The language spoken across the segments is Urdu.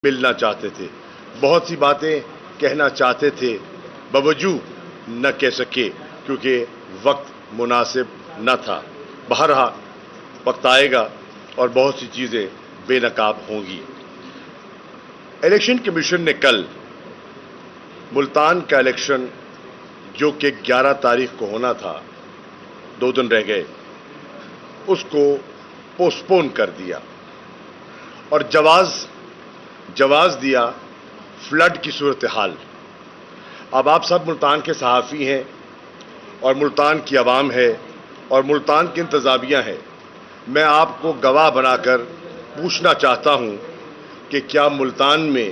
ملنا چاہتے تھے، بہت سی باتیں کہنا چاہتے تھے، باوجود نہ کہہ سکے کیونکہ وقت مناسب نہ تھا۔ بہرحال وقت آئے گا اور بہت سی چیزیں بے نقاب ہوں گی۔ الیکشن کمیشن نے کل ملتان کا الیکشن جو کہ 11 تاریخ کو ہونا تھا، 2 دن رہ گئے، اس کو پوسٹ پون کر دیا اور جواز دیا فلڈ کی صورتحال۔ اب آپ سب ملتان کے صحافی ہیں اور ملتان کی عوام ہے اور ملتان کی انتظامیہ ہے، میں آپ کو گواہ بنا کر پوچھنا چاہتا ہوں کہ کیا ملتان میں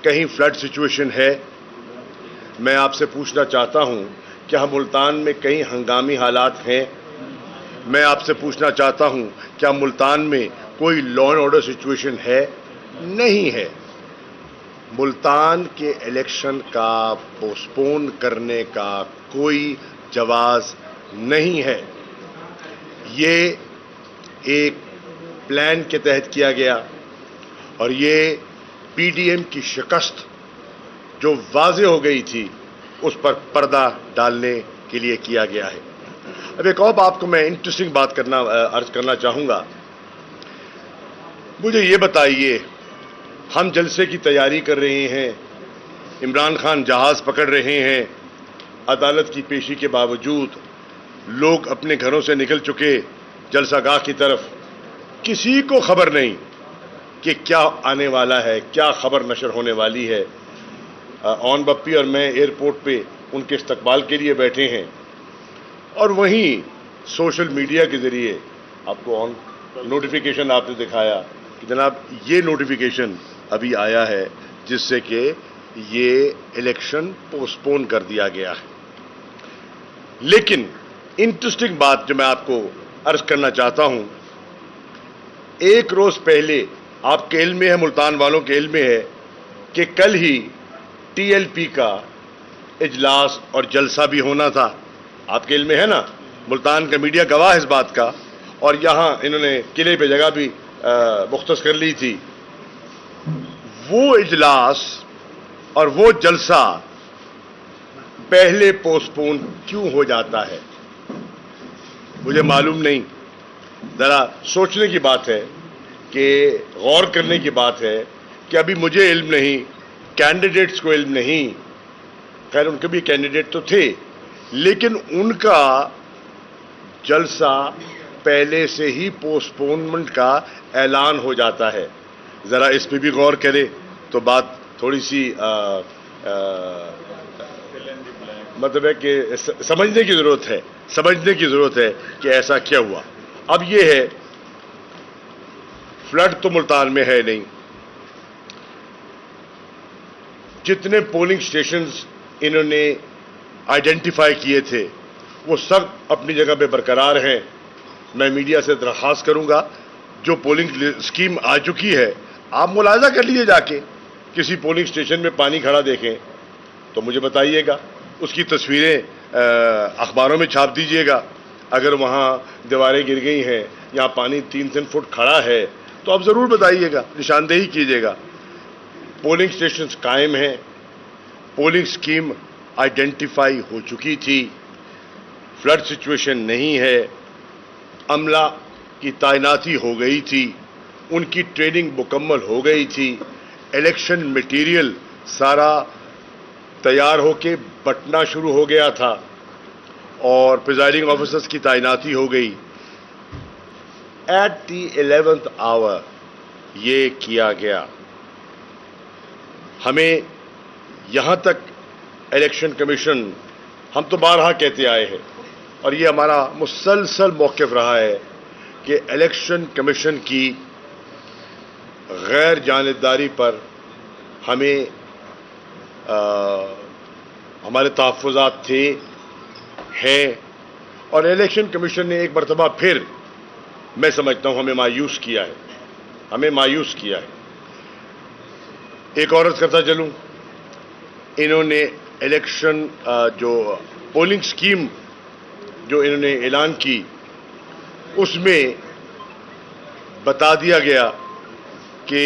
کہیں فلڈ سچویشن ہے؟ میں آپ سے پوچھنا چاہتا ہوں کیا ملتان میں کہیں ہنگامی حالات ہیں؟ میں آپ سے پوچھنا چاہتا ہوں کیا ملتان میں کوئی لا اینڈ آرڈر سچویشن ہے؟ نہیں ہے۔ ملتان کے الیکشن کا پوسٹ پون کرنے کا کوئی جواز نہیں ہے۔ یہ ایک پلان کے تحت کیا گیا اور یہ پی ڈی ایم کی شکست جو واضح ہو گئی تھی اس پر پردہ ڈالنے کے لیے کیا گیا ہے۔ اب ایک اور آپ کو میں انٹرسٹنگ بات عرض کرنا چاہوں گا۔ مجھے یہ بتائیے، ہم جلسے کی تیاری کر رہے ہیں، عمران خان جہاز پکڑ رہے ہیں، عدالت کی پیشی کے باوجود لوگ اپنے گھروں سے نکل چکے جلسہ گاہ کی طرف، کسی کو خبر نہیں کہ کیا آنے والا ہے، کیا خبر نشر ہونے والی ہے۔ اون بپی اور میں ایئرپورٹ پہ ان کے استقبال کے لیے بیٹھے ہیں اور وہیں سوشل میڈیا کے ذریعے آپ کو نوٹیفیکیشن آپ نے دکھایا کہ جناب یہ نوٹیفیکیشن ابھی آیا ہے جس سے کہ یہ الیکشن پوسٹ پون کر دیا گیا ہے۔ لیکن انٹرسٹنگ بات جو میں آپ کو عرض کرنا چاہتا ہوں، ایک روز پہلے آپ کے علم میں ہے، ملتان والوں کے علم میں ہے کہ کل ہی ٹی ایل پی کا اجلاس اور جلسہ بھی ہونا تھا۔ آپ کے علم میں ہے نا، ملتان کا میڈیا گواہ اس بات کا، اور یہاں انہوں نے قلعے پہ جگہ بھی مختص کر لی تھی۔ وہ اجلاس اور وہ جلسہ پہلے پوسٹ پون کیوں ہو جاتا ہے مجھے معلوم نہیں۔ ذرا سوچنے کی بات ہے کہ غور کرنے کی بات ہے کہ ابھی مجھے علم نہیں، کینڈیڈیٹس کو علم نہیں، خیر ان کے بھی کینڈیڈیٹ تو تھے، لیکن ان کا جلسہ پہلے سے ہی پوسٹ پونمنٹ کا اعلان ہو جاتا ہے۔ ذرا اس پہ بھی غور کرے تو بات تھوڑی سی مطلب ہے کہ سمجھنے کی ضرورت ہے کہ ایسا کیا ہوا۔ اب یہ ہے، فلڈ تو ملتان میں ہے نہیں، جتنے پولنگ سٹیشنز انہوں نے آئیڈینٹیفائی کیے تھے وہ سب اپنی جگہ پہ برقرار ہیں۔ میں میڈیا سے درخواست کروں گا، جو پولنگ اسکیم آ چکی ہے آپ ملاحظہ کر لیجیے، جا کے کسی پولنگ سٹیشن میں پانی کھڑا دیکھیں تو مجھے بتائیے گا، اس کی تصویریں اخباروں میں چھاپ دیجیے گا۔ اگر وہاں دیواریں گر گئی ہیں، یہاں پانی 3 فٹ کھڑا ہے تو آپ ضرور بتائیے گا، نشاندہی کیجیے گا۔ پولنگ سٹیشنز قائم ہیں، پولنگ سکیم آئیڈینٹیفائی ہو چکی تھی، فلڈ سچویشن نہیں ہے، عملہ کی تعیناتی ہو گئی تھی، ان کی ٹریننگ مکمل ہو گئی تھی، الیکشن میٹیریل سارا تیار ہو کے بٹنا شروع ہو گیا تھا اور پریزائڈنگ آفیسرز کی تعیناتی ہو گئی۔ ایٹ دی 11th آور یہ کیا گیا۔ ہمیں یہاں تک الیکشن کمیشن، ہم تو بارہا کہتے آئے ہیں اور یہ ہمارا مسلسل موقف رہا ہے کہ الیکشن کمیشن کی غیر جانبداری پر ہمیں ہمارے تحفظات تھے، ہیں، اور الیکشن کمیشن نے ایک مرتبہ پھر میں سمجھتا ہوں ہمیں مایوس کیا ہے۔ ایک اور عرض کرتا چلوں، انہوں نے الیکشن جو پولنگ سکیم جو انہوں نے اعلان کی اس میں بتا دیا گیا کہ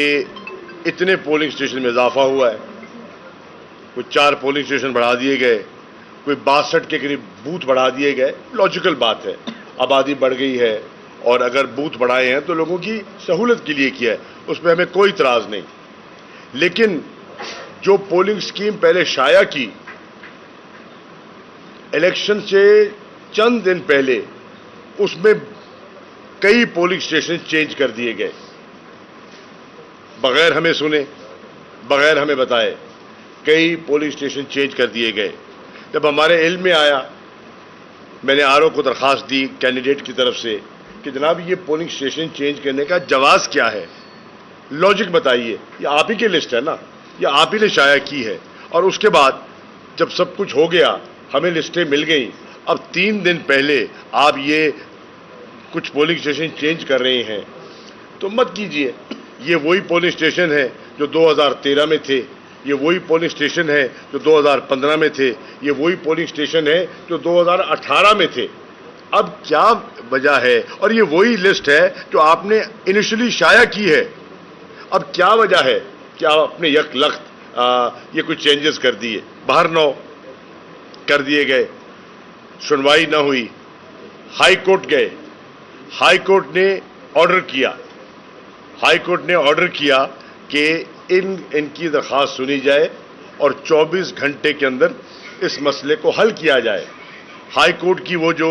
اتنے پولنگ اسٹیشن میں اضافہ ہوا ہے، کوئی 4 پولنگ اسٹیشن بڑھا دیے گئے، کوئی 62 کے قریب بوتھ بڑھا دیے گئے. لاجیکل بات ہے، آبادی بڑھ گئی ہے اور اگر بوتھ بڑھائے ہیں تو لوگوں کی سہولت کے لیے کیا ہے، اس پہ ہمیں کوئی اعتراض نہیں. لیکن جو پولنگ اسکیم پہلے شائع کی الیکشن سے چند دن پہلے، اس میں کئی پولنگ اسٹیشن چینج کر دیے گئے بغیر ہمیں سنے، بغیر ہمیں بتائے. کئی پولنگ اسٹیشن چینج کر دیے گئے. جب ہمارے علم میں آیا، میں نے RO کو درخواست دی کینڈیڈیٹ کی طرف سے کہ جناب یہ پولنگ اسٹیشن چینج کرنے کا جواز کیا ہے، لاجک بتائیے. یہ آپ ہی کی لسٹ ہے نا، یہ آپ ہی نے شائع کی ہے. اور اس کے بعد جب سب کچھ ہو گیا، ہمیں لسٹیں مل گئیں، اب 3 دن پہلے آپ یہ کچھ پولنگ اسٹیشن چینج کر رہے ہیں تو مت کیجئے. یہ وہی پولنگ اسٹیشن ہے جو 2013 میں تھے، یہ وہی پولنگ اسٹیشن ہے جو 2015 میں تھے، یہ وہی پولنگ اسٹیشن ہے جو 2018 میں تھے. اب کیا وجہ ہے؟ اور یہ وہی لسٹ ہے جو آپ نے انیشلی شائع کی ہے. اب کیا وجہ ہے کہ آپ اپنے یک لخت یہ کچھ چینجز کر دیے؟ باہر نو کر دیے گئے، سنوائی نہ ہوئی، ہائی کورٹ گئے، ہائی کورٹ نے آرڈر کیا، ہائی کورٹ نے آرڈر کیا کہ ان کی درخواست سنی جائے اور 24 گھنٹے کے اندر اس مسئلے کو حل کیا جائے. ہائی کورٹ کی وہ جو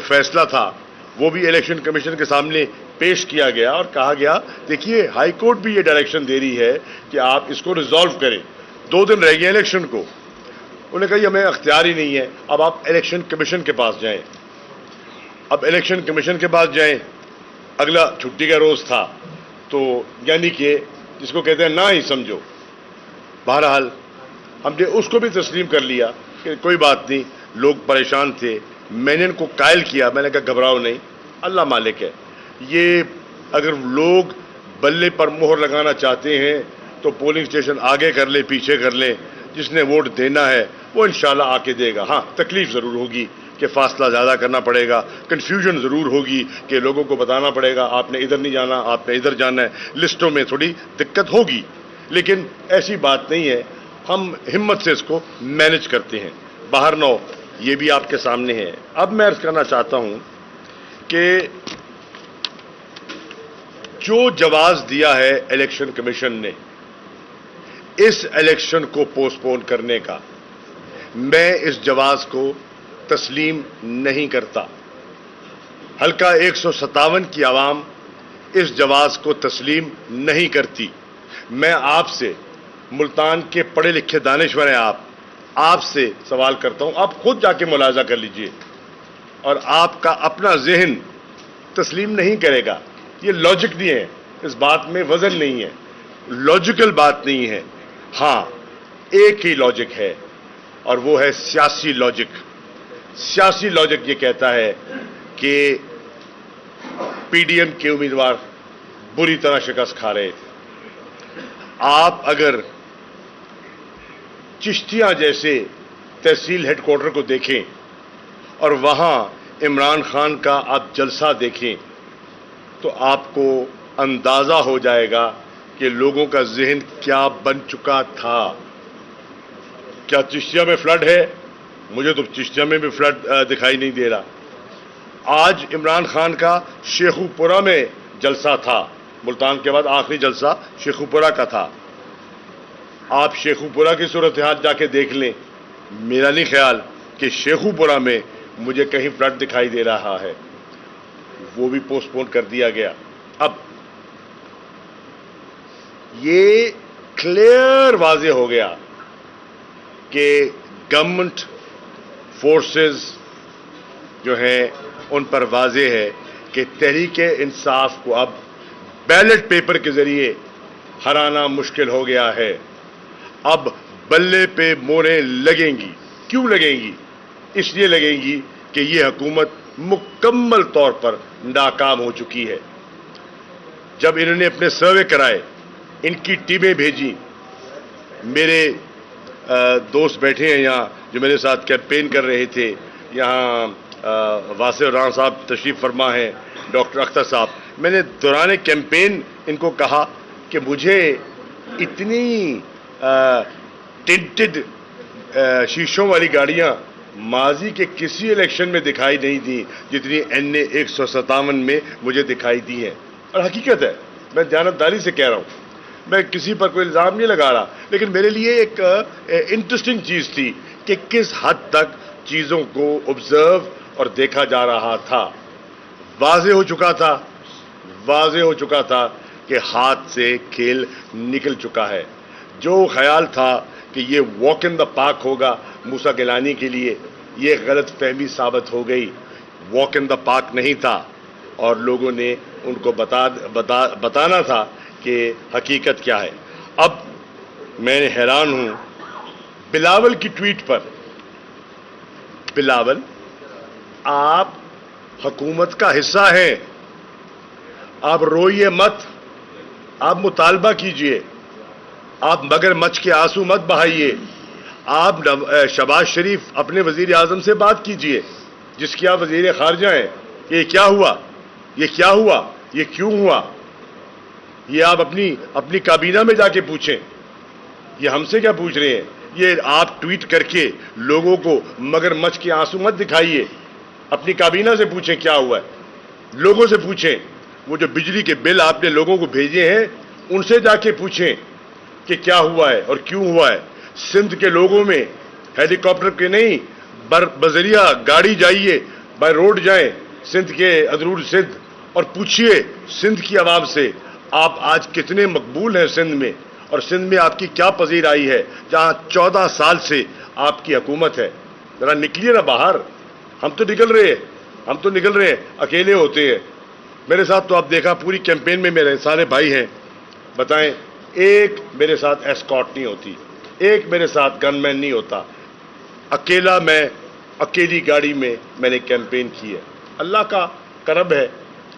فیصلہ تھا وہ بھی الیکشن کمیشن کے سامنے پیش کیا گیا اور کہا گیا دیکھیے ہائی کورٹ بھی یہ ڈائریکشن دے رہی ہے کہ آپ اس کو ریزالو کریں. 2 دن رہ گئے الیکشن کو. انہوں نے کہا یہ ہمیں اختیار ہی نہیں ہے، اب آپ الیکشن کمیشن کے پاس جائیں. اب الیکشن کمیشن کے پاس جائیں، اگلا چھٹی کا روز تھا، تو یعنی کہ جس کو کہتے ہیں نہ ہی سمجھو. بہرحال ہم نے اس کو بھی تسلیم کر لیا کہ کوئی بات نہیں، لوگ پریشان تھے. میں نے ان کو قائل کیا، میں نے کہا گھبراؤ نہیں، اللہ مالک ہے. یہ اگر لوگ بلے پر مہر لگانا چاہتے ہیں تو پولنگ اسٹیشن آگے کر لیں، پیچھے کر لیں، جس نے ووٹ دینا ہے وہ انشاءاللہ آ کے دے گا. ہاں تکلیف ضرور ہوگی کہ فاصلہ زیادہ کرنا پڑے گا، کنفیوژن ضرور ہوگی کہ لوگوں کو بتانا پڑے گا آپ نے ادھر نہیں جانا، آپ نے ادھر جانا ہے، لسٹوں میں تھوڑی دقت ہوگی. لیکن ایسی بات نہیں ہے، ہم ہمت سے اس کو مینج کرتے ہیں. باہر نو یہ بھی آپ کے سامنے ہے. اب میں عرض کرنا چاہتا ہوں کہ جو جواز دیا ہے الیکشن کمیشن نے اس الیکشن کو پوسٹ پون کرنے کا، میں اس جواز کو تسلیم نہیں کرتا. حلقہ 157 کی عوام اس جواز کو تسلیم نہیں کرتی. میں آپ سے، ملتان کے پڑھے لکھے دانشور ہیں آپ سے سوال کرتا ہوں، آپ خود جا کے ملاحظہ کر لیجئے اور آپ کا اپنا ذہن تسلیم نہیں کرے گا. یہ لاجک نہیں ہے، اس بات میں وزن نہیں ہے، لاجیکل بات نہیں ہے. ہاں ایک ہی لاجک ہے اور وہ ہے سیاسی لاجک. سیاسی لاجک یہ کہتا ہے کہ PDM کے امیدوار بری طرح شکست کھا رہے تھے. آپ اگر چشتیاں جیسے تحصیل ہیڈ کوارٹر کو دیکھیں اور وہاں عمران خان کا آپ جلسہ دیکھیں تو آپ کو اندازہ ہو جائے گا کہ لوگوں کا ذہن کیا بن چکا تھا. کیا چشتیہ میں فلڈ ہے؟ مجھے تو چشتیہ میں بھی فلڈ دکھائی نہیں دے رہا. آج عمران خان کا شیخو پورہ میں جلسہ تھا، ملتان کے بعد آخری جلسہ شیخو پورہ کا تھا. آپ شیخو پورہ کی صورتحال جا کے دیکھ لیں. میرا نہیں خیال کہ شیخو پورہ میں مجھے کہیں فلڈ دکھائی دے رہا ہے. وہ بھی پوسٹ پون کر دیا گیا. اب یہ کلیئر واضح ہو گیا کہ گورنمنٹ فورسز جو ہیں ان پر واضح ہے کہ تحریک انصاف کو اب بیلٹ پیپر کے ذریعے ہرانا مشکل ہو گیا ہے. اب بلے پہ موریں لگیں گی. کیوں لگیں گی؟ اس لیے لگیں گی کہ یہ حکومت مکمل طور پر ناکام ہو چکی ہے. جب انہوں نے اپنے سروے کرائے، ان کی ٹیمیں بھیجی، میرے دوست بیٹھے ہیں یہاں جو میرے ساتھ کیمپین کر رہے تھے، یہاں واسع الرحمان صاحب تشریف فرما ہیں، ڈاکٹر اختر صاحب. میں نے دوران کیمپین ان کو کہا کہ مجھے اتنی ٹنٹڈ شیشوں والی گاڑیاں ماضی کے کسی الیکشن میں دکھائی نہیں تھی جتنی این اے 157 میں مجھے دکھائی دی ہیں. اور حقیقت ہے، میں دیانتداری سے کہہ رہا ہوں، میں کسی پر کوئی الزام نہیں لگا رہا، لیکن میرے لیے ایک انٹرسٹنگ چیز تھی کہ کس حد تک چیزوں کو آبزرو اور دیکھا جا رہا تھا. واضح ہو چکا تھا کہ ہاتھ سے کھیل نکل چکا ہے. جو خیال تھا کہ یہ واک ان دا پارک ہوگا موسیٰ گیلانی کے لیے، یہ غلط فہمی ثابت ہو گئی. واک ان دا پارک نہیں تھا، اور لوگوں نے ان کو بتانا تھا کہ حقیقت کیا ہے. اب میں حیران ہوں بلاول کی ٹویٹ پر. بلاول، آپ حکومت کا حصہ ہیں، آپ روئیے مت، آپ مطالبہ کیجئے، آپ مگر مچھ کے آنسو مت بہائیے. آپ شہباز شریف اپنے وزیر اعظم سے بات کیجئے جس کی آپ وزیر خارجہ ہیں. یہ کیا ہوا، یہ کیوں ہوا، یہ آپ اپنی کابینہ میں جا کے پوچھیں. یہ ہم سے کیا پوچھ رہے ہیں؟ یہ آپ ٹویٹ کر کے لوگوں کو مگر مچھ کے آنسو مت دکھائیے. اپنی کابینہ سے پوچھیں کیا ہوا ہے، لوگوں سے پوچھیں. وہ جو بجلی کے بل آپ نے لوگوں کو بھیجے ہیں ان سے جا کے پوچھیں کہ کیا ہوا ہے اور کیوں ہوا ہے. سندھ کے لوگوں میں ہیلی کاپٹر کے نہیں، بذریعہ گاڑی جائیے، بائی روڈ جائیں سندھ کے ادرور سندھ، اور پوچھئے سندھ کی عوام سے آپ آج کتنے مقبول ہیں سندھ میں، اور سندھ میں آپ کی کیا پذیرائی ہے جہاں 14 سال سے آپ کی حکومت ہے. ذرا نکلیے نا باہر. ہم تو نکل رہے ہیں اکیلے ہوتے ہیں. میرے ساتھ تو آپ دیکھا پوری کیمپین میں میرے سارے بھائی ہیں. بتائیں، ایک میرے ساتھ ایسکارٹ نہیں ہوتی، ایک میرے ساتھ گن مین نہیں ہوتا. اکیلی گاڑی میں نے کیمپین کی ہے. اللہ کا کرم ہے،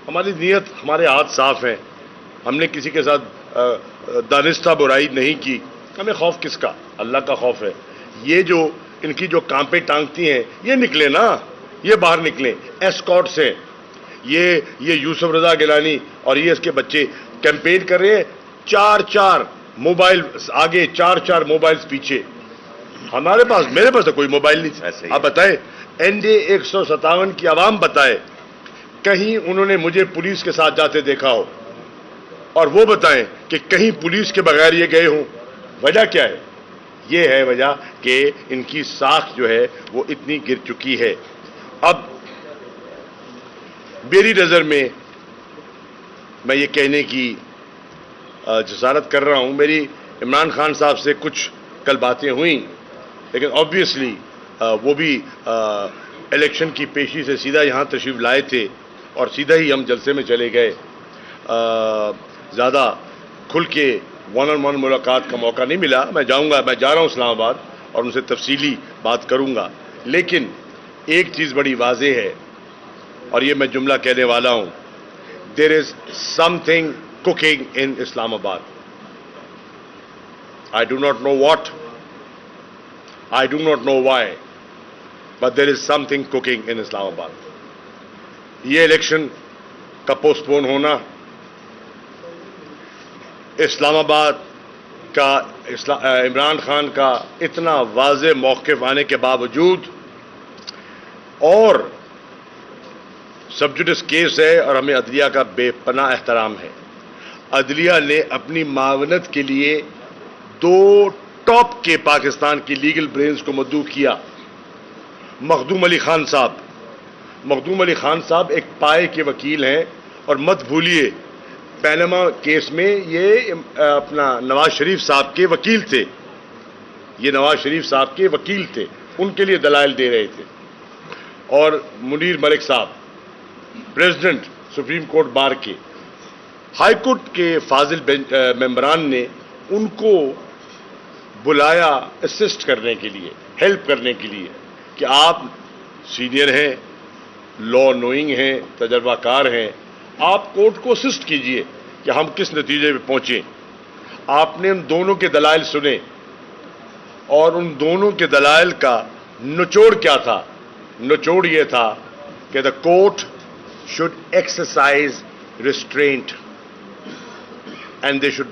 ہماری نیت، ہمارے ہاتھ صاف ہیں. ہم نے کسی کے ساتھ دانستہ برائی نہیں کی. ہمیں خوف کس کا؟ اللہ کا خوف ہے. یہ جو ان کی جو کانپیں ٹانگتی ہیں یہ نکلے نا، یہ باہر نکلیں. ایسکارٹ سے یہ یوسف رضا گیلانی اور یہ اس کے بچے کیمپین کر رہے ہیں، 4 موبائل آگے، 4 موبائل پیچھے. میرے پاس تو کوئی موبائل نہیں. آپ بتائیں، این ڈی 157 کی عوام بتائے کہیں انہوں نے مجھے پولیس کے ساتھ جاتے دیکھا ہو، اور وہ بتائیں کہ کہیں پولیس کے بغیر یہ گئے ہوں. وجہ کیا ہے؟ یہ ہے وجہ کہ ان کی ساکھ جو ہے وہ اتنی گر چکی ہے. اب میری نظر میں یہ کہنے کی جسارت کر رہا ہوں، میری عمران خان صاحب سے کچھ کل باتیں ہوئیں، لیکن آبویسلی وہ بھی الیکشن کی پیشی سے سیدھا یہاں تشریف لائے تھے اور سیدھا ہی ہم جلسے میں چلے گئے. زیادہ کھل کے ون آن ون ملاقات کا موقع نہیں ملا. میں جا رہا ہوں اسلام آباد اور ان سے تفصیلی بات کروں گا. لیکن ایک چیز بڑی واضح ہے اور یہ میں جملہ کہنے والا ہوں، دیر از سم تھنگ کوکنگ ان اسلام آباد. I do not know what, I do not know why, but there is something cooking in Islam Abad. یہ الیکشن کا پوسٹ پون ہونا، اسلام آباد کا عمران خان کا اتنا واضح موقف آنے کے باوجود، اور سب جوڈس کیس ہے اور ہمیں عدلیہ کا بے پناہ احترام ہے. عدلیہ نے اپنی معاونت کے لیے 2 ٹاپ کے پاکستان کی لیگل برینز کو مدعو کیا. مخدوم علی خان صاحب ایک پائے کے وکیل ہیں، اور مت بھولیے پینما کیس میں یہ اپنا نواز شریف صاحب کے وکیل تھے. ان کے لیے دلائل دے رہے تھے. اور منیر ملک صاحب پریزیڈنٹ سپریم کورٹ بار کے، ہائی کورٹ کے فاضل ممبران نے ان کو بلایا اسسٹ کرنے کے لیے، ہیلپ کرنے کے لیے، کہ آپ سینئر ہیں، لا نوئنگ ہیں، تجربہ کار ہیں، آپ کورٹ کو اسسٹ کیجئے کہ ہم کس نتیجے پہ پہنچیں. آپ نے ان دونوں کے دلائل سنے، اور ان دونوں کے دلائل کا نچوڑ کیا تھا؟ نچوڑ یہ تھا کہ the court should exercise restraint and they should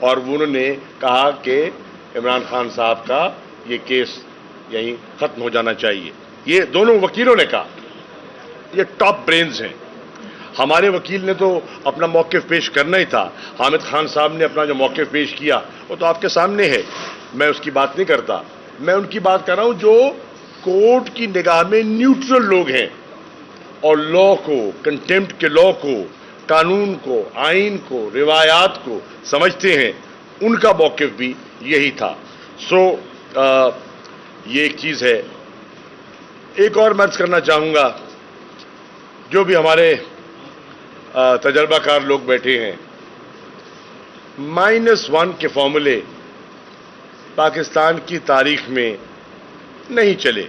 اور انہوں نے کہا کہ عمران خان صاحب کا یہ کیس یہیں ختم ہو جانا چاہیے. یہ دونوں وکیلوں نے کہا. یہ ٹاپ برینز ہیں. ہمارے وکیل نے تو اپنا موقف پیش کرنا ہی تھا. حامد خان صاحب نے اپنا جو موقف پیش کیا وہ تو آپ کے سامنے ہے. میں اس کی بات نہیں کرتا. میں ان کی بات کر رہا ہوں جو کورٹ کی نگاہ میں نیوٹرل لوگ ہیں اور لا کو, کنٹیمپٹ کے لا کو, قانون کو, آئین کو, روایات کو سمجھتے ہیں. ان کا موقف بھی یہی تھا. یہ ایک چیز ہے. ایک اور میں عرض کرنا چاہوں گا, جو بھی ہمارے تجربہ کار لوگ بیٹھے ہیں, -1 کے فارمولے پاکستان کی تاریخ میں نہیں چلے.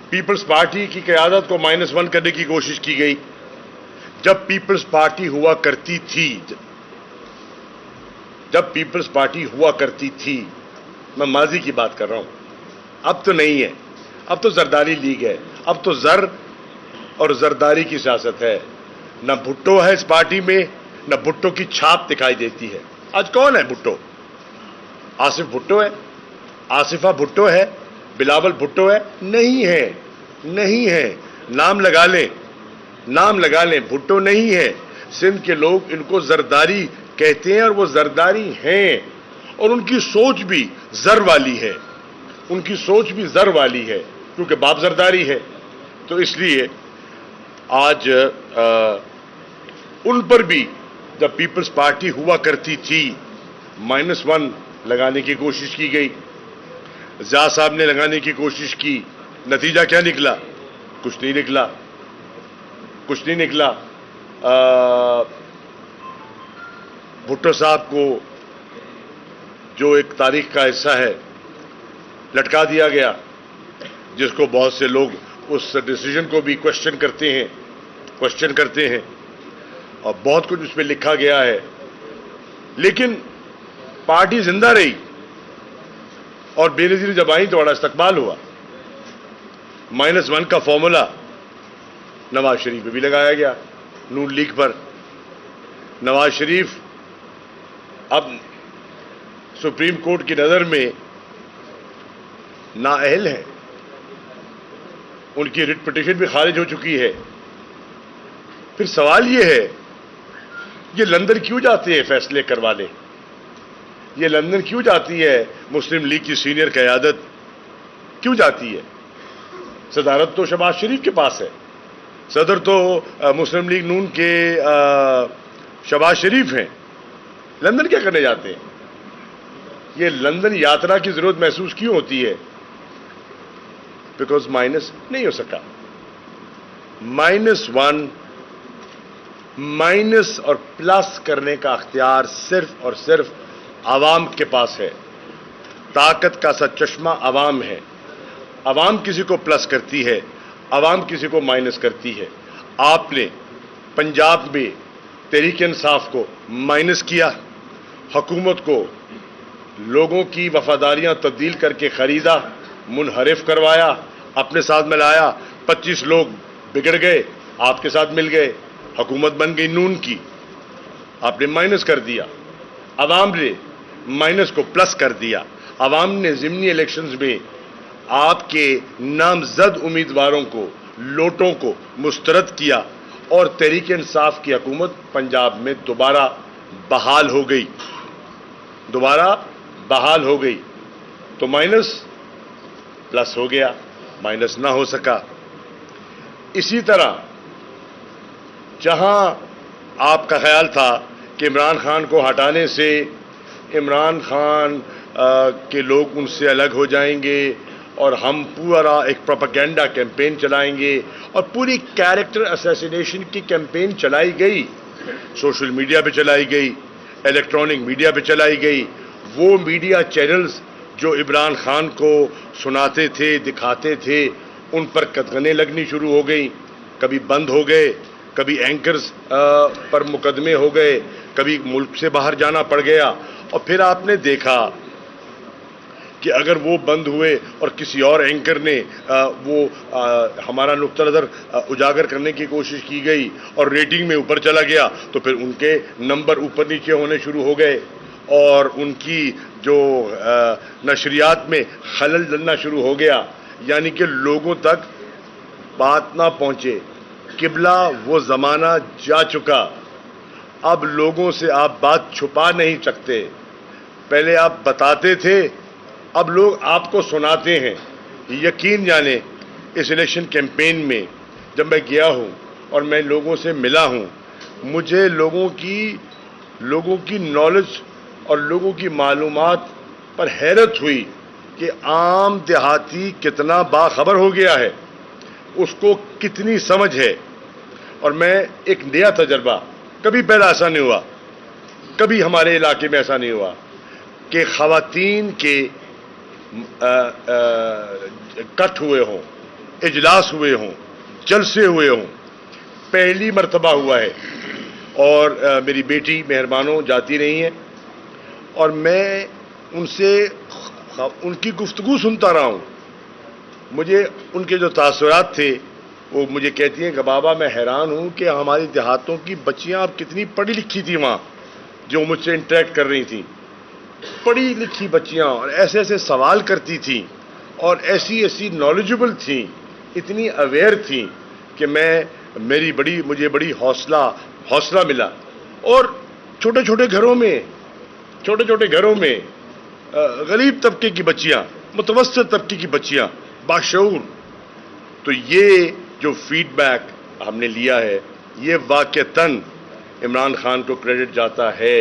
پیپلز پارٹی کی قیادت کو -1 کرنے کی کوشش کی گئی. جب پیپلز پارٹی ہوا کرتی تھی, میں ماضی کی بات کر رہا ہوں, اب تو نہیں ہے. اب تو زرداری لیگ ہے. اب تو زر اور زرداری کی سیاست ہے. نہ بھٹو ہے اس پارٹی میں, نہ بھٹو کی چھاپ دکھائی دیتی ہے. آج کون ہے بھٹو؟ آصف بھٹو ہے, آصفہ بھٹو ہے, بلاول بھٹو ہے؟ نہیں ہے. نام لگا لیں, بھٹو نہیں ہے. سندھ کے لوگ ان کو زرداری کہتے ہیں اور وہ زرداری ہیں, اور ان کی سوچ بھی زر والی ہے. کیونکہ باپ زرداری ہے. تو اس لیے آج ان پر بھی جب پیپلز پارٹی ہوا کرتی تھی -1 لگانے کی کوشش کی گئی. ضیاء صاحب نے لگانے کی کوشش کی. نتیجہ کیا نکلا؟ کچھ نہیں نکلا. بھٹو صاحب کو جو ایک تاریخ کا حصہ ہے لٹکا دیا گیا, جس کو بہت سے لوگ اس ڈیسیجن کو بھی کوشچن کرتے ہیں اور بہت کچھ اس پہ لکھا گیا ہے. لیکن پارٹی زندہ رہی اور بے نظیر جب آئی تو بڑا استقبال ہوا. -1 کا فارمولا نواز شریف پہ بھی لگایا گیا, نون لیگ پر. نواز شریف اب سپریم کورٹ کی نظر میں نااہل ہیں. ان کی ریٹ پٹیشن بھی خارج ہو چکی ہے. پھر سوال یہ ہے, یہ لندن کیوں جاتے ہیں فیصلے کروانے؟ یہ لندن کیوں جاتی ہے مسلم لیگ کی سینئر قیادت؟ کیوں جاتی ہے؟ صدارت تو شہباز شریف کے پاس ہے. صدر تو مسلم لیگ نون کے شہباز شریف ہیں. لندن کیا کرنے جاتے ہیں؟ یہ لندن یاترا کی ضرورت محسوس کیوں ہوتی ہے؟ بیکاز مائنس نہیں ہو سکا. -1 مائنس اور پلس کرنے کا اختیار صرف اور صرف عوام کے پاس ہے. طاقت کا سا چشمہ عوام ہے. عوام کسی کو پلس کرتی ہے, عوام کسی کو مائنس کرتی ہے. آپ نے پنجاب میں تحریک انصاف کو مائنس کیا, حکومت کو لوگوں کی وفاداریاں تبدیل کر کے خریدا, منحرف کروایا, اپنے ساتھ ملایا. 25 لوگ بگڑ گئے, آپ کے ساتھ مل گئے, حکومت بن گئی نون کی. آپ نے مائنس کر دیا. عوام نے مائنس کو پلس کر دیا. عوام نے ضمنی الیکشنز میں آپ کے نامزد امیدواروں کو, لوٹوں کو مسترد کیا اور تحریک انصاف کی حکومت پنجاب میں دوبارہ بحال ہو گئی. تو مائنس پلس ہو گیا, مائنس نہ ہو سکا. اسی طرح جہاں آپ کا خیال تھا کہ عمران خان کو ہٹانے سے عمران خان کے لوگ ان سے الگ ہو جائیں گے اور ہم پورا ایک پروپیگنڈا کیمپین چلائیں گے, اور پوری کیریکٹر اسیسینیشن کی کیمپین چلائی گئی, سوشل میڈیا پہ چلائی گئی, الیکٹرانک میڈیا پہ چلائی گئی. وہ میڈیا چینلز جو عمران خان کو سناتے تھے, دکھاتے تھے, ان پر قدغنیں لگنی شروع ہو گئیں. کبھی بند ہو گئے, کبھی اینکرز پر مقدمے ہو گئے, کبھی ملک سے باہر جانا پڑ گیا. اور پھر آپ نے دیکھا کہ اگر وہ بند ہوئے اور کسی اور اینکر نے ہمارا نقطہ نظر اجاگر کرنے کی کوشش کی گئی اور ریٹنگ میں اوپر چلا گیا تو پھر ان کے نمبر اوپر نیچے ہونے شروع ہو گئے اور ان کی جو نشریات میں خلل ڈلنا شروع ہو گیا، یعنی کہ لوگوں تک بات نہ پہنچے۔ قبلہ وہ زمانہ جا چکا، اب لوگوں سے آپ بات چھپا نہیں سکتے۔ پہلے آپ بتاتے تھے، اب لوگ آپ کو سناتے ہیں۔ یقین جانیں اس الیکشن کیمپین میں جب میں گیا ہوں اور میں لوگوں سے ملا ہوں، مجھے لوگوں کی نالج اور لوگوں کی معلومات پر حیرت ہوئی کہ عام دیہاتی کتنا باخبر ہو گیا ہے، اس کو کتنی سمجھ ہے۔ اور میں ایک نیا تجربہ، کبھی پہلا ایسا نہیں ہوا، کبھی ہمارے علاقے میں ایسا نہیں ہوا کہ خواتین کے کٹ ہوئے ہوں، اجلاس ہوئے ہوں، جلسے ہوئے ہوں، پہلی مرتبہ ہوا ہے۔ اور میری بیٹی مہربانوں جاتی رہی ہیں اور میں ان سے ان کی گفتگو سنتا رہا ہوں۔ مجھے ان کے جو تاثرات تھے وہ مجھے کہتی ہیں کہ بابا میں حیران ہوں کہ ہماری دیہاتوں کی بچیاں اب کتنی پڑھی لکھی تھیں وہاں جو مجھ سے انٹریکٹ کر رہی تھیں، پڑھی لکھی بچیاں، اور ایسے ایسے سوال کرتی تھیں اور ایسی نالجبل تھیں، اتنی اویئر تھیں کہ مجھے بڑی حوصلہ ملا۔ اور چھوٹے چھوٹے گھروں میں غریب طبقے کی بچیاں، متوسط طبقے کی بچیاں باشعور۔ تو یہ جو فیڈ بیک ہم نے لیا ہے، یہ واقعتاً عمران خان کو کریڈٹ جاتا ہے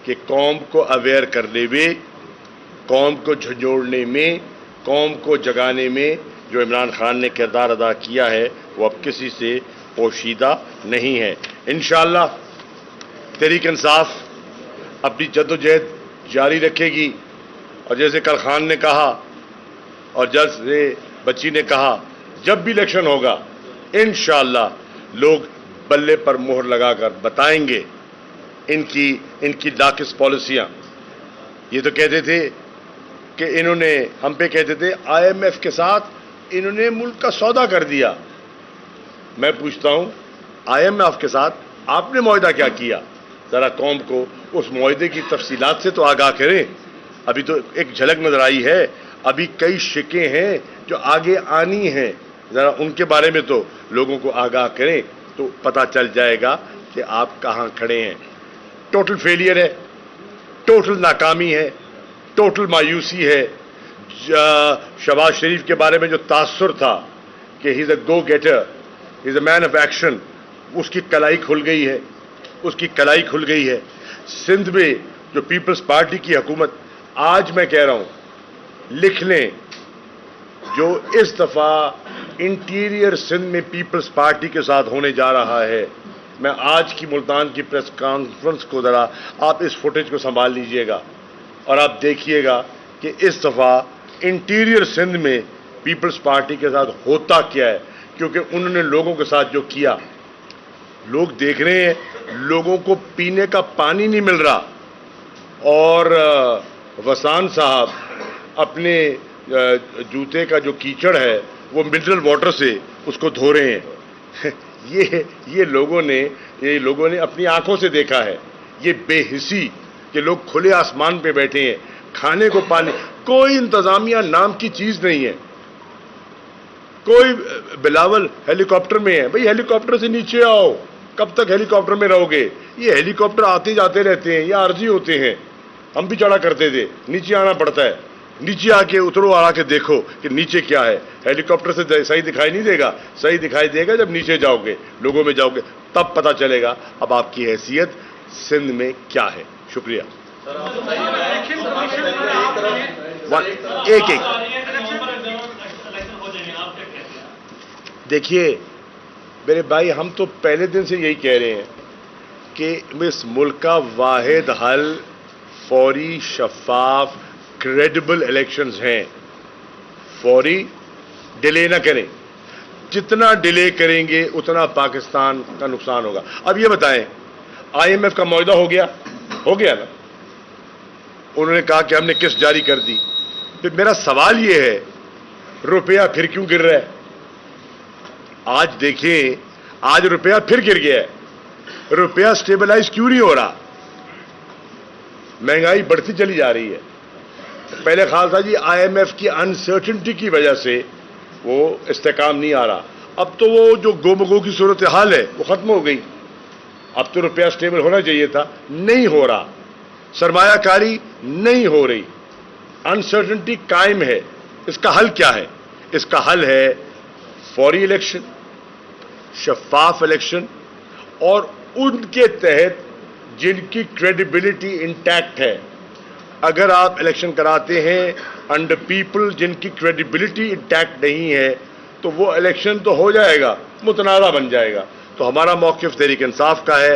کہ قوم کو اویئر کرنے میں، قوم کو جھنجھوڑنے میں، قوم کو جگانے میں جو عمران خان نے کردار ادا کیا ہے وہ اب کسی سے پوشیدہ نہیں ہے۔ انشاءاللہ تحریک انصاف اپنی جدوجہد جاری رکھے گی، اور جیسے کل خان نے کہا اور جیسے بچی نے کہا، جب بھی الیکشن ہوگا انشاءاللہ لوگ بلے پر مہر لگا کر بتائیں گے ان کی ناقص پالیسیاں۔ یہ تو کہتے تھے کہ انہوں نے ہم پہ کہتے تھے IMF کے ساتھ انہوں نے ملک کا سودا کر دیا۔ میں پوچھتا ہوں IMF کے ساتھ آپ نے معاہدہ کیا کیا؟ ذرا قوم کو اس معاہدے کی تفصیلات سے تو آگاہ کریں۔ ابھی تو ایک جھلک نظر آئی ہے، ابھی کئی شکیں ہیں جو آگے آنی ہیں، ذرا ان کے بارے میں تو لوگوں کو آگاہ کریں تو پتہ چل جائے گا کہ آپ کہاں کھڑے ہیں۔ ٹوٹل فیلئر ہے، ٹوٹل ناکامی ہے، ٹوٹل مایوسی ہے۔ شہباز شریف کے بارے میں جو تاثر تھا کہ he is a go getter, he is a man of action, اس کی کلائی کھل گئی ہے۔ سندھ میں جو پیپلز پارٹی کی حکومت، آج میں کہہ رہا ہوں لکھ لیں، جو اس دفعہ انٹیریئر سندھ میں پیپلز پارٹی کے ساتھ ہونے جا رہا ہے، میں آج کی ملتان کی پریس کانفرنس کو ذرا آپ اس فوٹیج کو سنبھال لیجئے گا اور آپ دیکھیے گا کہ اس دفعہ انٹیریئر سندھ میں پیپلز پارٹی کے ساتھ ہوتا کیا ہے، کیونکہ انہوں نے لوگوں کے ساتھ جو کیا، لوگ دیکھ رہے ہیں، لوگوں کو پینے کا پانی نہیں مل رہا، اور وسان صاحب اپنے جوتے کا جو کیچڑ ہے وہ منرل واٹر سے اس کو دھو رہے ہیں۔ یہ لوگوں نے اپنی آنکھوں سے دیکھا ہے، یہ بے حسی کہ لوگ کھلے آسمان پہ بیٹھے ہیں، کھانے کو پانی، کوئی انتظامیہ نام کی چیز نہیں ہے۔ کوئی بلاول ہیلی کاپٹر میں ہے، بھئی ہیلی کاپٹر سے نیچے آؤ، کب تک ہیلی کاپٹر میں رہو گے؟ یہ ہیلی کاپٹر آتے جاتے رہتے ہیں، یہ عارضی ہوتے ہیں، ہم بھی چڑھا کرتے تھے، نیچے آنا پڑتا ہے، نیچے آ کے اترو اور آ کے دیکھو کہ نیچے کیا ہے۔ ہیلی کاپٹر سے صحیح دکھائی نہیں دے گا، صحیح دکھائی دے گا جب نیچے جاؤ گے، لوگوں میں جاؤ گے، تب پتہ چلے گا اب آپ کی حیثیت سندھ میں کیا ہے۔ شکریہ۔ ایک دیکھیے میرے بھائی، ہم تو پہلے دن سے یہی کہہ رہے ہیں کہ اس ملک کا واحد حل فوری، شفاف، کریڈیبل الیکشنز ہیں۔ فوری، ڈیلے نہ کریں، جتنا ڈیلے کریں گے اتنا پاکستان کا نقصان ہوگا۔ اب یہ بتائیں، IMF کا معاہدہ ہو گیا نا؟ انہوں نے کہا کہ ہم نے قسط جاری کر دی، پھر میرا سوال یہ ہے روپیہ پھر کیوں گر رہا ہے؟ آج دیکھیں آج روپیہ پھر گر گیا ہے. روپیہ سٹیبلائز کیوں نہیں ہو رہا؟ مہنگائی بڑھتی چلی جا رہی ہے. پہلے خیال تھا جی آئی ایم ایف کی انسرٹنٹی کی وجہ سے وہ استحکام نہیں آ رہا. اب تو وہ جو گومگو کی صورتحال ہے وہ ختم ہو گئی. اب تو روپیہ سٹیبل ہونا چاہیے تھا, نہیں ہو رہا. سرمایہ کاری نہیں ہو رہی, انسرٹنٹی قائم ہے. اس کا حل کیا ہے؟ اس کا حل ہے فوری الیکشن, شفاف الیکشن, اور ان کے تحت جن کی کریڈیبلٹی انٹیکٹ ہے. اگر آپ الیکشن کراتے ہیں انڈر پیپل جن کی کریڈیبلٹی انٹیکٹ نہیں ہے تو وہ الیکشن تو ہو جائے گا, متنازع بن جائے گا. تو ہمارا موقف تحریک انصاف کا ہے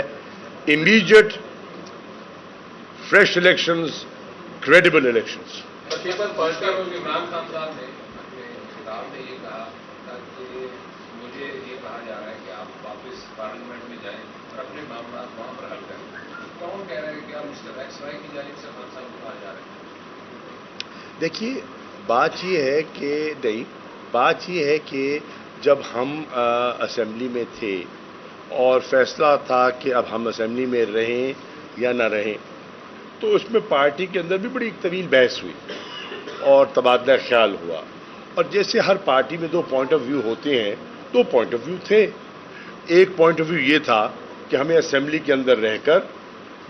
immediate fresh elections, credible elections. People party Imran Khan صاحب نے اپنے خطاب میں یہ کہا کہ مجھے یہ کہا جا رہا ہے کہ آپ واپس پارلیمنٹ میں جائیں اور اپنے معاملات وہاں پر حل کریں. کون کہہ رہے ہیں کہ آپ مسٹر ایکس وائی کی جانب سے خان صاحب کو کہا جا رہا ہے؟ دیکھیے بات یہ ہے کہ جب ہم اسمبلی میں تھے اور فیصلہ تھا کہ اب ہم اسمبلی میں رہیں یا نہ رہیں, تو اس میں پارٹی کے اندر بھی بڑی ایک طویل بحث ہوئی اور تبادلہ خیال ہوا. اور جیسے ہر پارٹی میں دو پوائنٹ آف ویو ہوتے ہیں, دو پوائنٹ آف ویو تھے. ایک پوائنٹ آف ویو یہ تھا کہ ہمیں اسمبلی کے اندر رہ کر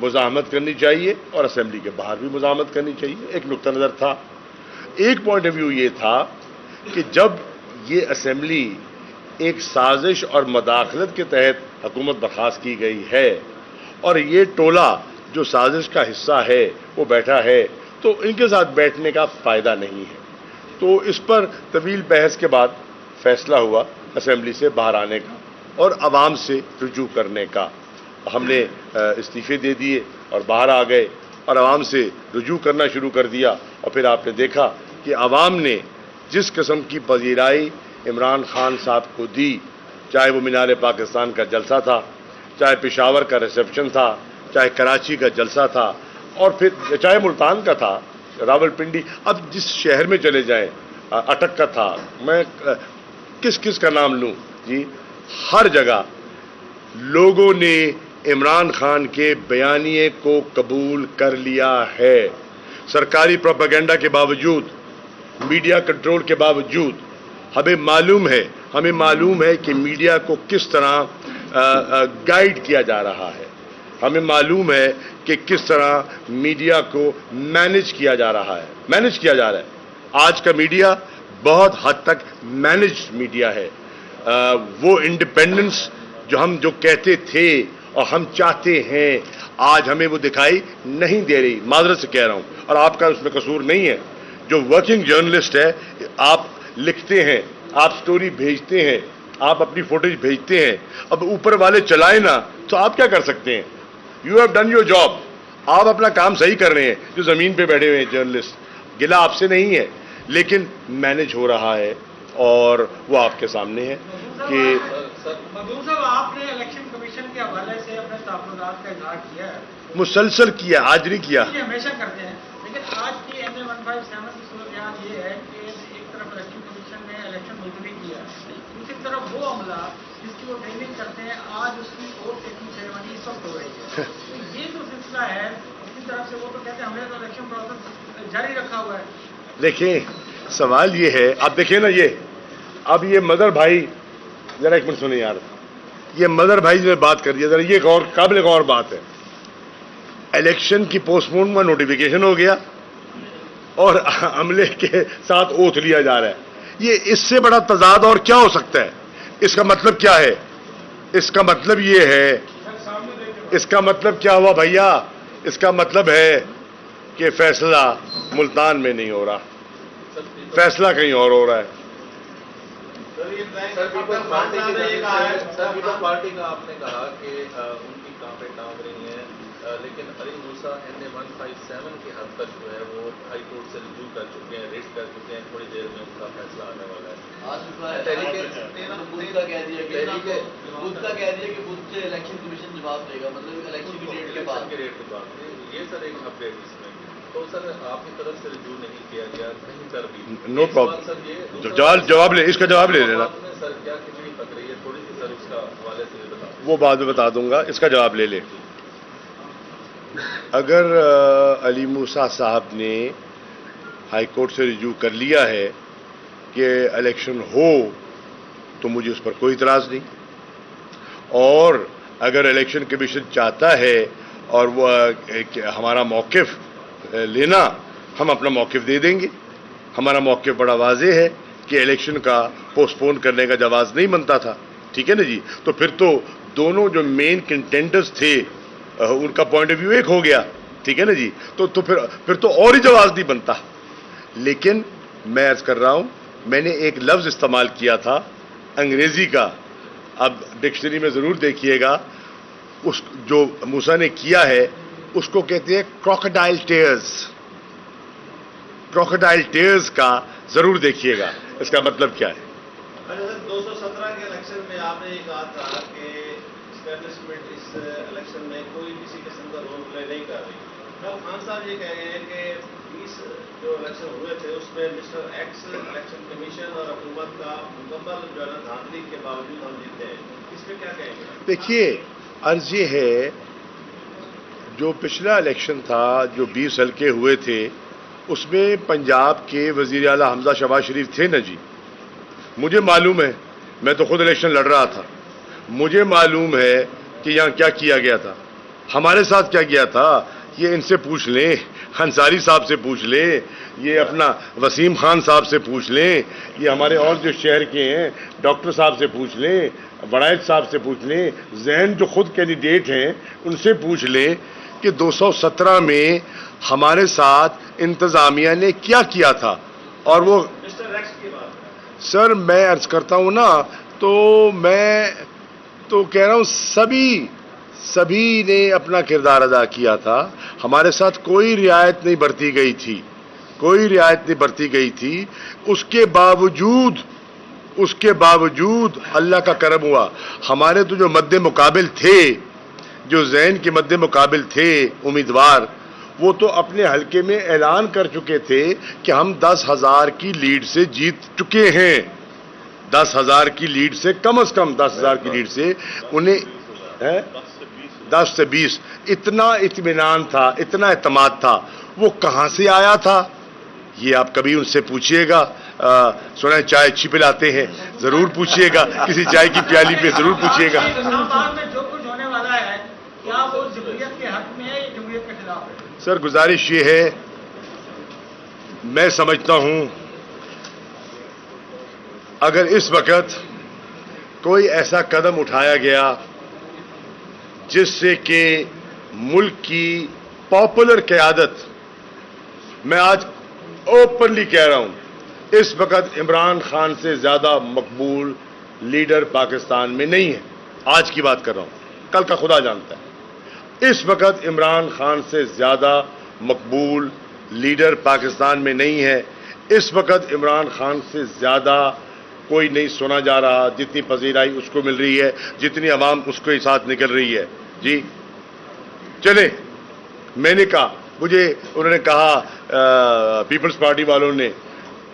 مزاحمت کرنی چاہیے اور اسمبلی کے باہر بھی مزاحمت کرنی چاہیے, ایک نقطہ نظر تھا. ایک پوائنٹ آف ویو یہ تھا کہ جب یہ اسمبلی ایک سازش اور مداخلت کے تحت حکومت برخاست کی گئی ہے اور یہ ٹولہ جو سازش کا حصہ ہے وہ بیٹھا ہے, تو ان کے ساتھ بیٹھنے کا فائدہ نہیں ہے. تو اس پر طویل بحث کے بعد فیصلہ ہوا اسمبلی سے باہر آنے کا اور عوام سے رجوع کرنے کا. ہم نے استعفے دے دیے اور باہر آ گئے اور عوام سے رجوع کرنا شروع کر دیا. اور پھر آپ نے دیکھا کہ عوام نے جس قسم کی پذیرائی عمران خان صاحب کو دی, چاہے وہ مینار پاکستان کا جلسہ تھا, چاہے پشاور کا ریسیپشن تھا, چاہے کراچی کا جلسہ تھا, اور پھر چاہے ملتان کا تھا, راول پنڈی, اب جس شہر میں چلے جائیں, اٹک کا تھا, میں کس کا نام لوں جی, ہر جگہ لوگوں نے عمران خان کے بیانیے کو قبول کر لیا ہے. سرکاری پروپیگنڈا کے باوجود, میڈیا کنٹرول کے باوجود ہمیں معلوم ہے کہ میڈیا کو کس طرح گائیڈ کیا جا رہا ہے. ہمیں معلوم ہے کہ کس طرح میڈیا کو مینج کیا جا رہا ہے. آج کا میڈیا بہت حد تک مینج میڈیا ہے. وہ انڈیپینڈنس جو ہم کہتے تھے اور ہم چاہتے ہیں, آج ہمیں وہ دکھائی نہیں دے رہی. معذرت سے کہہ رہا ہوں, اور آپ کا اس میں قصور نہیں ہے. جو ورکنگ جرنلسٹ ہے, آپ لکھتے ہیں, آپ سٹوری بھیجتے ہیں, آپ اپنی فوٹیج بھیجتے ہیں, اب اوپر والے چلائے نا تو آپ کیا کر سکتے ہیں؟ You have done your job, آپ اپنا کام صحیح کر رہے ہیں. جو زمین پہ بیٹھے ہوئے ہیں جرنلسٹ, گلہ آپ سے نہیں ہے, لیکن مینج ہو رہا ہے اور وہ آپ کے سامنے ہے کہ مقبول صاحب آپ نے الیکشن کمیشن کے حوالے سے اپنے تحفظات کا اظہار کیا ہے, مسلسل کیا, آج نہیں کیا. یہ ہمیشہ کرتے ہیں, لیکن آج کی این اے 157 کی صورتحال یہ ہے کہ ایک طرف الیکشن کمیشن نے الیکشن ملتوی کیا, دوسری طرف وہ عملہ جس کی وہ ٹریننگ کرتے ہیں آج اس کی ووٹ ٹیکنگ سیریمنی اس وقت ہو رہی ہے. تو یہ جو سلسلہ ہے اس کی طرف سے وہ تو کہتے ہیں ہم نے تو الیکشن پروسیس جاری رکھا ہوا ہے. دیکھیں سوال یہ ہے, آپ دیکھیں نا, اب یہ مدر بھائی, ذرا ایک منٹ سنیں یار, یہ مدر بھائی جو بات کر دیا, ذرا یہ قابل غور بات ہے. الیکشن کی پوسٹ پون کا نوٹیفیکیشن ہو گیا اور عملے کے ساتھ اوتھ لیا جا رہا ہے. یہ اس سے بڑا تضاد اور کیا ہو سکتا ہے؟ اس کا مطلب کیا ہے؟ اس کا مطلب یہ ہے, اس کا مطلب کیا ہوا بھیا؟ اس کا مطلب ہے کہ فیصلہ ملتان میں نہیں ہو رہا, فیصلہ کہیں اور ہو رہا ہے. سر پیپل پارٹی کا آپ نے کہا کہ ان کی کانپیں ٹانگ رہی ہیں, لیکن علی موسیٰ این اے 157 کی حد تک جو ہے وہ ہائی کورٹ سے رجوع کر چکے ہیں, ریٹ کر چکے ہیں. تھوڑی دیر میں ان کا فیصلہ آنے والا ہے. بدھ کا کہہ دیا کہ بدھ سے الیکشن کمیشن جواب دے گا, مطلب الیکشن کی ڈیٹ کے بعد. یہ سر ایک اپڈیٹ اس میں تو سر آپ کی طرف سے رجوع نہیں کیا گیا کہیں پر بھی؟ نو پرابلم، جواب لے، اس کا جواب لے لینا. سر کیا کھچڑی پک رہی ہے تھوڑی سی سر اس کا حوالے سے بتا دیں. وہ بعد میں بتا دوں گا، اس کا جواب لے لے. اگر علی موسیٰ صاحب نے ہائی کورٹ سے رجوع کر لیا ہے کہ الیکشن ہو تو مجھے اس پر کوئی اعتراض نہیں، اور اگر الیکشن کمیشن چاہتا ہے اور وہ ہمارا موقف لینا، ہم اپنا موقف دے دیں گے. ہمارا موقف بڑا واضح ہے کہ الیکشن کا پوسٹ پون کرنے کا جواز نہیں بنتا تھا، ٹھیک ہے نا جی. تو پھر تو دونوں جو مین کنٹینڈرز تھے ان کا پوائنٹ آف ویو ایک ہو گیا، ٹھیک ہے نا جی. تو پھر تو اور ہی جواز نہیں بنتا. لیکن میں عرض کر رہا ہوں، میں نے ایک لفظ استعمال کیا تھا انگریزی کا، اب ڈکشنری میں ضرور دیکھیے گا. اس جو موسیٰ نے کیا ہے اس کو کہتے ہیں کراکوڈائل ٹیئرز. کراکوڈائل ٹیئرز کا ضرور دیکھیے گا، اس کا مطلب کیا ہے. 217 کے الیکشن میں آپ نے یہ کہا تھا کہ اسٹیبلشمنٹ اس الیکشن میں کوئی کسی قسم کا رول پلے نہیں کر رہی. اب خان صاحب یہ کہہ رہے ہیں کہ 20 جو الیکشن ہوئے تھے اس میں مسٹر ایکس الیکشن کمیشن اور حکومت کا مکمل جو ہے نا دھاندلی کے باوجود ہم جیتے ہیں. اس میں کیا کہیں گے؟ دیکھیے، عرض یہ ہے جو پچھلا الیکشن تھا، جو 20 حلقے ہوئے تھے، اس میں پنجاب کے وزیر اعلیٰ حمزہ شہباز شریف تھے نا جی. مجھے معلوم ہے، میں تو خود الیکشن لڑ رہا تھا، مجھے معلوم ہے کہ یہاں کیا کیا گیا تھا، ہمارے ساتھ کیا گیا تھا. یہ ان سے پوچھ لیں، انصاری صاحب سے پوچھ لیں، یہ اپنا وسیم خان صاحب سے پوچھ لیں، یہ ہمارے اور جو شہر کے ہیں ڈاکٹر صاحب سے پوچھ لیں، وڑائچ صاحب سے پوچھ لیں، ذہن جو خود کینڈیڈیٹ ہیں ان سے پوچھ لیں کہ 217 میں ہمارے ساتھ انتظامیہ نے کیا کیا تھا. اور وہ مسٹر ایکس کی بات سر میں عرض کرتا ہوں نا، تو میں تو کہہ رہا ہوں سبھی نے اپنا کردار ادا کیا تھا. ہمارے ساتھ کوئی رعایت نہیں برتی گئی تھی، کوئی رعایت نہیں برتی گئی تھی. اس کے باوجود اللہ کا کرم ہوا. ہمارے تو جو مد مقابل تھے، جو ذہن کے مد مقابل تھے امیدوار، وہ تو اپنے حلقے میں اعلان کر چکے تھے کہ ہم 10,000 کی لیڈ سے جیت چکے ہیں. 10,000 کی لیڈ سے، کم از کم 10,000 کی لیڈ سے انہیں 10 سے 20. اتنا اطمینان تھا، اتنا اعتماد تھا. وہ کہاں سے آیا تھا یہ آپ کبھی ان سے پوچھئے گا. سنا چائے اچھی پلاتے ہیں، ضرور پوچھئے گا، کسی چائے کی پیالی پہ ضرور پوچھئے گا. اسلام آباد میں جو کچھ ہونے والا ہے کیا وہ جمہوریت کے حق میں ہے یا جمہوریت کے خلاف ہے؟ سر گزارش یہ ہے، میں سمجھتا ہوں اگر اس وقت کوئی ایسا قدم اٹھایا گیا جس سے کہ ملک کی پاپولر قیادت، میں آج اوپنلی کہہ رہا ہوں، اس وقت عمران خان سے زیادہ مقبول لیڈر پاکستان میں نہیں ہے. آج کی بات کر رہا ہوں، کل کا خدا جانتا ہے. اس وقت عمران خان سے زیادہ مقبول لیڈر پاکستان میں نہیں ہے. اس وقت عمران خان سے زیادہ کوئی نہیں سنا جا رہا. جتنی پذیرائی اس کو مل رہی ہے، جتنی عوام اس کے ساتھ نکل رہی ہے. جی چلیں، میں نے کہا، مجھے انہوں نے کہا پیپلز پارٹی والوں نے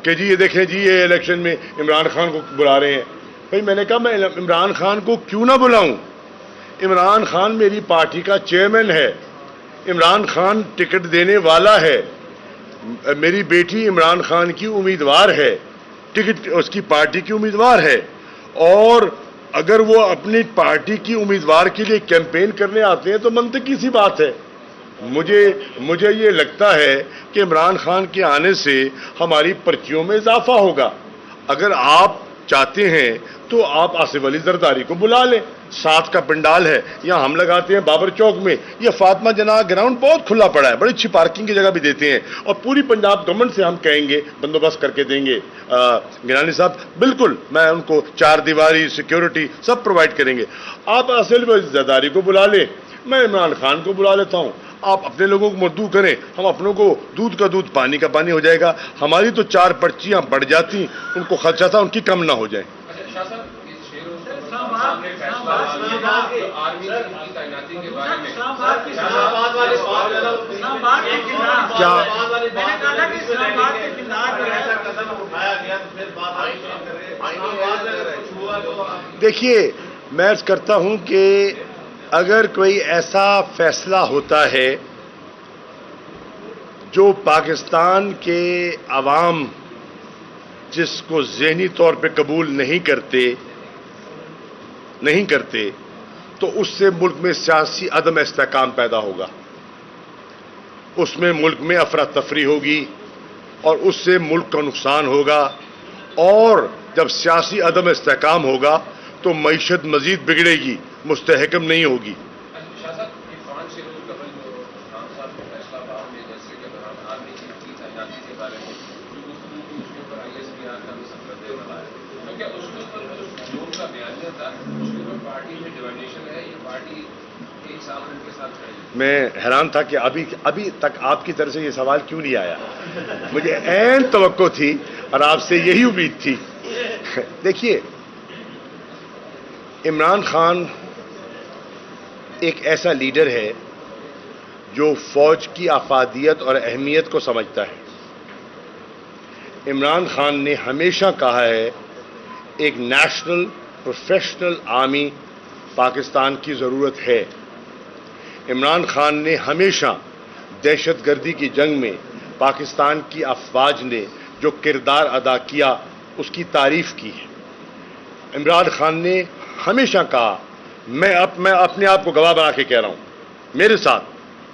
کہ جی یہ دیکھیں جی یہ الیکشن میں عمران خان کو بلا رہے ہیں. بھائی میں نے کہا میں عمران خان کو کیوں نہ بلاؤں؟ عمران خان میری پارٹی کا چیئرمین ہے، عمران خان ٹکٹ دینے والا ہے، میری بیٹی عمران خان کی امیدوار ہے، ٹکٹ اس کی پارٹی کی امیدوار ہے. اور اگر وہ اپنی پارٹی کی امیدوار کے لیے کیمپین کرنے آتے ہیں تو منطقی سی بات ہے. مجھے یہ لگتا ہے کہ عمران خان کے آنے سے ہماری پرچیوں میں اضافہ ہوگا. اگر آپ چاہتے ہیں تو آپ آصف علی زرداری کو بلا لیں. 7 کا پنڈال ہے، یہاں ہم لگاتے ہیں بابر چوک میں. یہ فاطمہ جناح گراؤنڈ بہت کھلا پڑا ہے، بڑی اچھی پارکنگ کی جگہ بھی دیتے ہیں، اور پوری پنجاب گورنمنٹ سے ہم کہیں گے بندوبست کر کے دیں گے. گیلانی صاحب بالکل، میں ان کو 4 دیواری سیکیورٹی سب پرووائڈ کریں گے. آپ آصف علی زرداری کو بلا لیں، میں عمران خان کو بلا لیتا ہوں. آپ اپنے لوگوں کو مدعو کریں، ہم اپنوں کو دودھ کا دودھ پانی کا پانی ہو جائے گا. ہماری تو 4 پرچیاں بڑھ جاتی، ان کو خدشہ تھا ان کی کم نہ ہو جائیں. اچھا شاہ صاحب، اس شعر و نے فیصلہ جو آرمی کی تعیناتی کے بارے میں اسلام آباد کی اسلام آباد والی بات اسلام آباد کے خلاف کیا میں نے کہا تھا کہ اسلام آباد کے خلاف جو ہے ایسا قدم اٹھایا گیا تو پھر بات آئی کر رہے ہیں اسلام آباد میں اگر کچھ ہوا تو آپ دیکھیے، میں عرض کرتا ہوں کہ اگر کوئی ایسا فیصلہ ہوتا ہے جو پاکستان کے عوام جس کو ذہنی طور پہ قبول نہیں کرتے تو اس سے ملک میں سیاسی عدم استحکام پیدا ہوگا، اس میں ملک میں افراتفری ہوگی اور اس سے ملک کا نقصان ہوگا، اور جب سیاسی عدم استحکام ہوگا تو معیشت مزید بگڑے گی، مستحکم نہیں ہوگی۔ شاہ صاحب یہ 5 روز قبل جو خان صاحب نے فیصلہ آباد میں جلسے کے دوران آرمی کی تعیناتی کے بارے میں جو گفتگو کی، اس کے اوپر ISPR کا بھی سفر والا ہے، تو کیا اس کے اوپر جو کا بیانیہ تھا اس کے اوپر پارٹی میں ڈیوائڈیشن ہے یا پارٹی ایک ساتھ ان کے ساتھ کھڑی ہے؟ میں حیران تھا کہ ابھی تک آپ کی طرف سے یہ سوال کیوں نہیں آیا، مجھے عین توقع تھی اور آپ سے یہی امید تھی۔ دیکھیے، عمران خان ایک ایسا لیڈر ہے جو فوج کی افادیت اور اہمیت کو سمجھتا ہے۔ عمران خان نے ہمیشہ کہا ہے ایک نیشنل پروفیشنل آرمی پاکستان کی ضرورت ہے۔ عمران خان نے ہمیشہ دہشت گردی کی جنگ میں پاکستان کی افواج نے جو کردار ادا کیا اس کی تعریف کی ہے۔ عمران خان نے ہمیشہ کہا، میں اپنے آپ کو گواہ بنا کے کہہ رہا ہوں، میرے ساتھ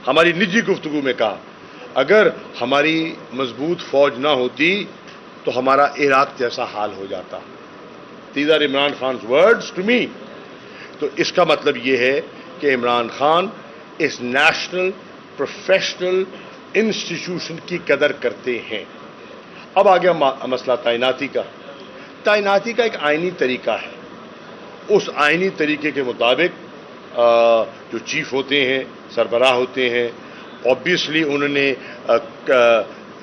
ہماری نجی گفتگو میں کہا، اگر ہماری مضبوط فوج نہ ہوتی تو ہمارا عراق جیسا حال ہو جاتا۔ These are Imran خان's words to me۔ تو اس کا مطلب یہ ہے کہ عمران خان اس نیشنل پروفیشنل انسٹیٹیوشن کی قدر کرتے ہیں۔ اب آ گیا مسئلہ تعیناتی کا۔ تعیناتی کا ایک آئینی طریقہ ہے، اس آئینی طریقے کے مطابق جو چیف ہوتے ہیں، سربراہ ہوتے ہیں، آبویسلی انہوں نے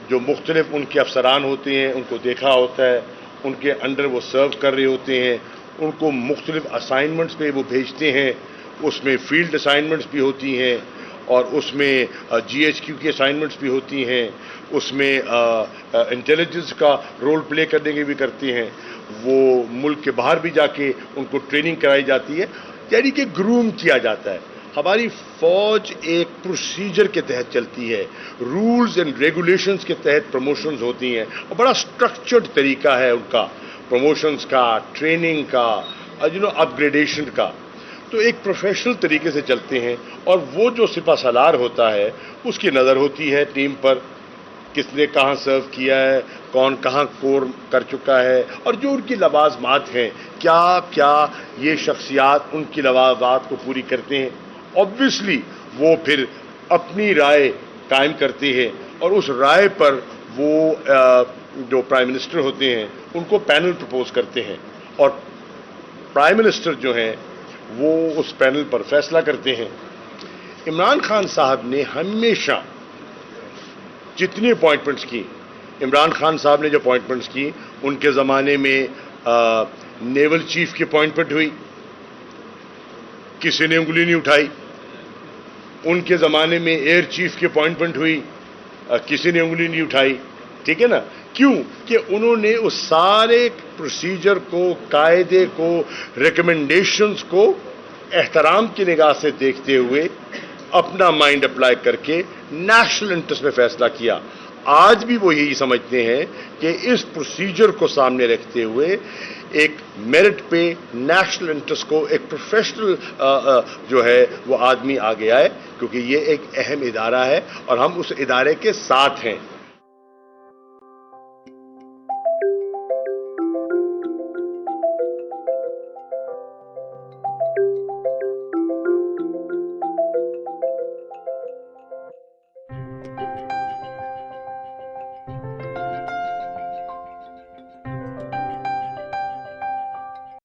جو مختلف ان کے افسران ہوتے ہیں ان کو دیکھا ہوتا ہے، ان کے انڈر وہ سرو کر رہے ہوتے ہیں، ان کو مختلف اسائنمنٹس پہ وہ بھیجتے ہیں، اس میں فیلڈ اسائنمنٹس بھی ہوتی ہیں اور اس میں GHQ کی اسائنمنٹس بھی ہوتی ہیں، اس میں انٹیلیجنس کا رول پلے کرنے کے بھی کرتے ہیں، وہ ملک کے باہر بھی جا کے ان کو ٹریننگ کرائی جاتی ہے، یعنی کہ گروم کیا جاتا ہے۔ ہماری فوج ایک پروسیجر کے تحت چلتی ہے، رولز اینڈ ریگولیشنز کے تحت پروموشنز ہوتی ہیں، اور بڑا سٹرکچرڈ طریقہ ہے ان کا پروموشنز کا، ٹریننگ کا، اپ گریڈیشن کا۔ تو ایک پروفیشنل طریقے سے چلتے ہیں، اور وہ جو سپہ سالار ہوتا ہے اس کی نظر ہوتی ہے ٹیم پر، کس نے کہاں سرو کیا ہے، کون کہاں کور کر چکا ہے، اور جو ان کی لوازمات ہیں کیا کیا یہ شخصیات ان کی لوازمات کو پوری کرتے ہیں۔ آبویسلی وہ پھر اپنی رائے قائم کرتے ہیں، اور اس رائے پر وہ جو پرائم منسٹر ہوتے ہیں ان کو پینل پرپوز کرتے ہیں، اور پرائم منسٹر جو ہیں وہ اس پینل پر فیصلہ کرتے ہیں۔ عمران خان صاحب نے ہمیشہ جتنی اپوائنٹمنٹس کی، عمران خان صاحب نے جو اپوائنٹمنٹس کی، ان کے زمانے میں نیول چیف کی اپوائنٹمنٹ ہوئی، کسی نے انگلی نہیں اٹھائی۔ ان کے زمانے میں ایئر چیف کی اپوائنٹمنٹ ہوئی، کسی نے انگلی نہیں اٹھائی۔ ٹھیک ہے نا؟ کیوں کہ انہوں نے اس سارے پروسیجر کو، قاعدے کو، ریکمنڈیشنز کو احترام کی نگاہ سے دیکھتے ہوئے اپنا مائنڈ اپلائی کر کے نیشنل انٹرسٹ میں فیصلہ کیا۔ آج بھی وہ یہی سمجھتے ہیں کہ اس پروسیجر کو سامنے رکھتے ہوئے ایک میرٹ پہ نیشنل انٹرسٹ کو، ایک پروفیشنل جو ہے وہ آدمی آگے آئے، کیونکہ یہ ایک اہم ادارہ ہے اور ہم اس ادارے کے ساتھ ہیں۔